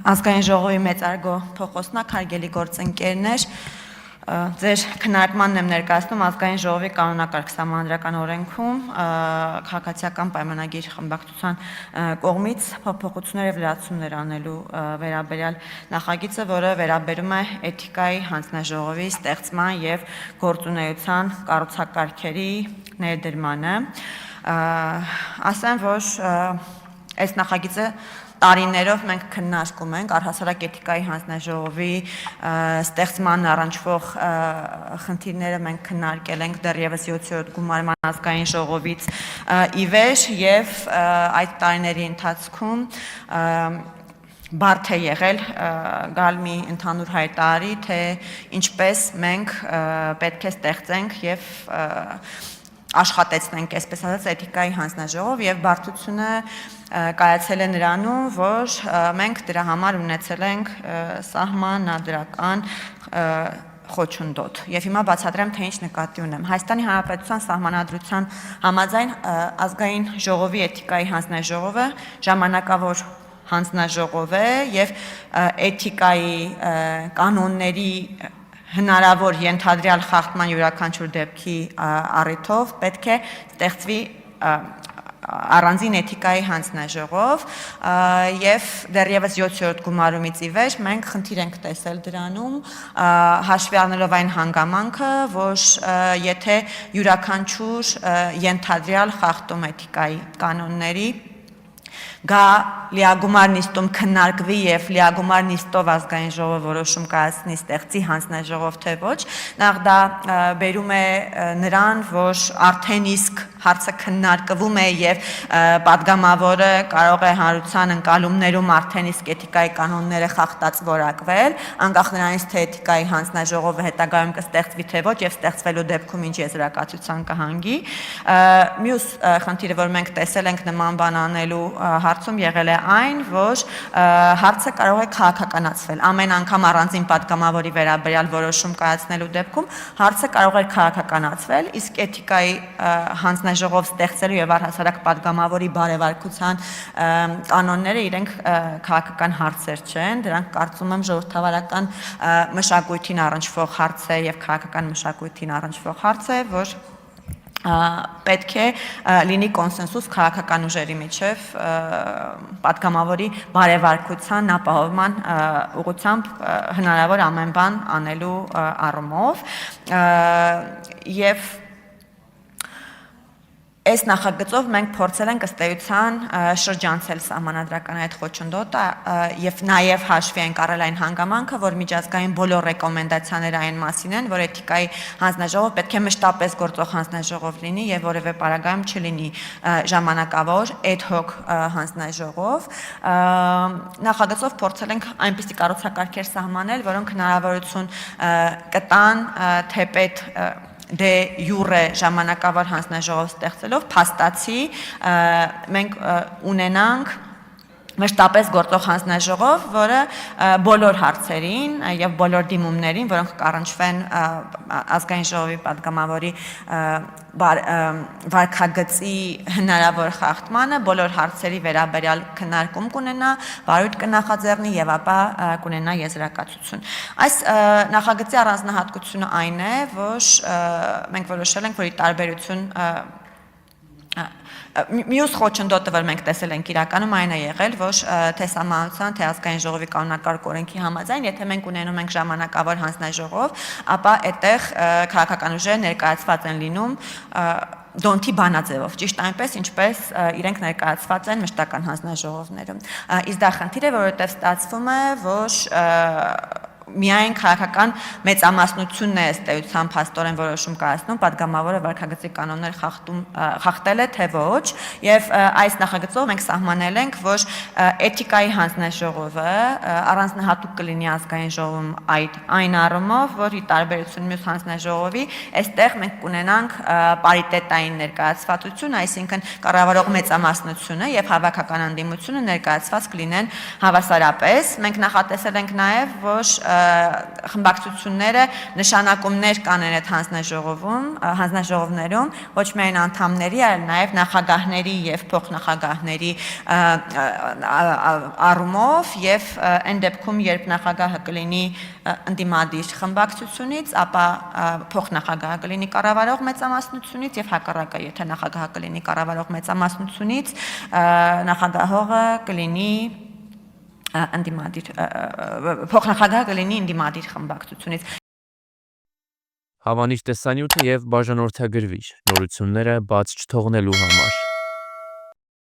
Ազգային ժողովի մեծարգո փոխոսնակ հարգելի գործընկերներ, ձեր քննարկմանն եմ ներկայացնում Ազգային ժողովի կանոնակարգ սահմանադրական օրենքում քաղաքացիական պայմանագիր խմբակցության կողմից փոփոխություններ եւ լրացումներ անելու վերաբերյալ նախագիծը, որը վերաբերում է էթիկայի հանձնաժողովի ստեղծման եւ գործունեության կառուցակարգերի ներդրմանը, ասեմ, որ այս նախագիծը տարիներով մենք քննարկում ենք առհասարակ էթիկայի հանձնաժողովի ստեղծման առնչվող խնդիրները մենք քննարկել ենք դեռևս 7-րդ գումարման ազգային ժողովից ի վեր եւ այդ տարիների ընթացքում բարդ է եղել գալ մի ընդհանուր հայտարարի, թե ինչպես մենք պետք է ստեղծենք եւ աշխատեցնենք, այսպես ասած, էթիկայի հանձնաժողով եւ բարդությունը կայացել է նրանում, որ մենք դրա համար ունեցել ենք սահմանադրական խոչընդոտ։ Եվ հիմա բացատրեմ, թե ինչ նկատի ունեմ։ Հայաստանի Հանրապետության սահմանադրության համաձայն ազգային ժողովի էթիկայի հանձնաժողովը ժամանակավոր հանձնաժողով է եւ էթիկայի կանոնների հնարավոր ենթադրյալ խախտման յուրաքանչյուր դեպքի առիթով պետք է ստեղծվի առանձին էթիկայի հանձնաժողով եւ դեռևս 7-րդ գումարումից ի վեր մենք խնդիր ենք տեսել դրանում հաշվի առնելով այն հանգամանքը, որ եթե յուրաքանչյուր ենթադրյալ խախտում էթիկայի կանոնների գա լիագումար նիստում քննարկվի եւ լիագումար նիստով ազգային ժողովը որոշում կայացնի ստեղծի հանձնաժողով թե ոչ, նախ դա բերում է նրան, որ արդեն իսկ հարցը քննարկվում է եւ պատգամավորը կարող է հանրության ընկալումներում արդեն իսկ էթիկայի կանոնները խախտած որակվել, անկախ նրանից թե էթիկայի հանձնաժողովը հետագայում կստեղծվի թե ոչ եւ ստեղծվելու դեպքում ինչ եզրակացության կհանգի։ Մյուս խնդիրը, որ մենք տեսել ենք նման բան անելու հարցում եղել է այն, որ հարցը կարող է քաղաքականացվել։ Ամեն անգամ առանձին պատգամավորի վերաբերյալ որոշում կայացնելու դեպքում հարցը կարող է քաղաքականացվել, իսկ էթիկայի հանձնաժողով ստեղծելու եւ առհասարակ պատգամավորի բարեվարկության կանոնները իրենք քաղաքական հարցեր չեն, դրանք կարծում եմ ժողովրդավարական մշակույթին առնչվող հարց է եւ քաղաքական մշակույթին առնչվող հարց է, որ պետք է լինի կոնսենսուս քաղաքական ուժերի միջև պատգամավորի բարեվարկության ապահովման ուղղությամբ հնարավոր ամեն բան անելու առումով եւ այս նախագծով մենք փորձել ենք ըստ էության շրջանցել սահմանադրական այդ խոչընդոտը եւ նաեւ հաշվի ենք առել այն հանգամանքը, որ միջազգային բոլոր ռեկոմենդացիաները այն մասին են, որ էթիկայի հանձնաժողովը պետք է մշտապես գործող հանձնաժողով լինի եւ որևէ պարագայում չլինի ժամանակավոր ad hoc հանձնաժողով։ Նախագծով փորձել ենք այնպիսի կառուցակարգեր սահմանել, որոնք հնարավորություն կտան թեպետ դե յուրե ժամանակավոր հանձնաժողով ստեղծելով փաստացի մենք ունենանք մշտապես գործող հանձնաժողով, որը բոլոր հարցերին եւ բոլոր դիմումներին, որոնք կառնչվեն ազգային ժողովի պատգամավորի վարքագծի հնարավոր խախտմանը, բոլոր հարցերի վերաբերյալ քննարկում կունենա, բարույթ կնախաձեռնի եւ ապա կունենա եզրակացություն։ Այս նախագծի առանձնահատկությունը այն է, որ մենք որոշել ենք, որ ի տարբերություն մյուս խոչընդոտը, որ մենք տեսել ենք իրականում այն է եղել, որ թե սահմանության, թե ազգային ժողովի կանոնակարգ օրենքի համաձայն, եթե մենք ունենում ենք ժամանակավոր հանձնաժողով, ապա այդտեղ քաղաքական ուժերը ներկայացված են լինում դոնթի բանաձևով, ճիշտ այնպես, ինչպես իրենք ներկայացված են մշտական հանձնաժողովներում։ Իսկ դա խնդիր է, որովհետև ստացվում է, որ միայն քաղաքական մեծամասնությունն է ըստ էության փաստորեն որոշում կայացնում պատգամավորը վարքագծի կանոններ խախտել է թե ոչ եւ այս նախագծով մենք սահմանել ենք, որ էթիկայի հանձնաժողովը առանձնահատուկ կլինի ազգային ժողովում այն առումով, որ ի տարբերություն մյուս հանձնաժողովի այստեղ մենք կունենանք պարիտետային ներկայացվածություն, այսինքն կառավարող մեծամասնությունը եւ հավաքական ընդդիմությունը ներկայացված կլինեն հավասարապես։ Մենք նախատեսել ենք նաեւ, որ խմբակցությունները նշանակումներ կանեն այդ հանձնաժողովներում ոչ միայն անդամների, այլ նաև նախագահների եւ փոխնախագահների առումով եւ այն դեպքում, երբ նախագահը կլինի ընդդիմադիր խմբակցությունից, ապա փոխնախագահը կլինի կառավարող մեծամասնությունից եւ հակառակը, եթե նախագահը կլինի կառավարող մեծամասնությունից, նախագահողը կլինի փոխնախագահը կլինի ընդդիմադիր խմբակցությունից։ Հավանիր տեսանյութը եւ բաժանորդագրվիր նորությունները բաց չթողնելու համար։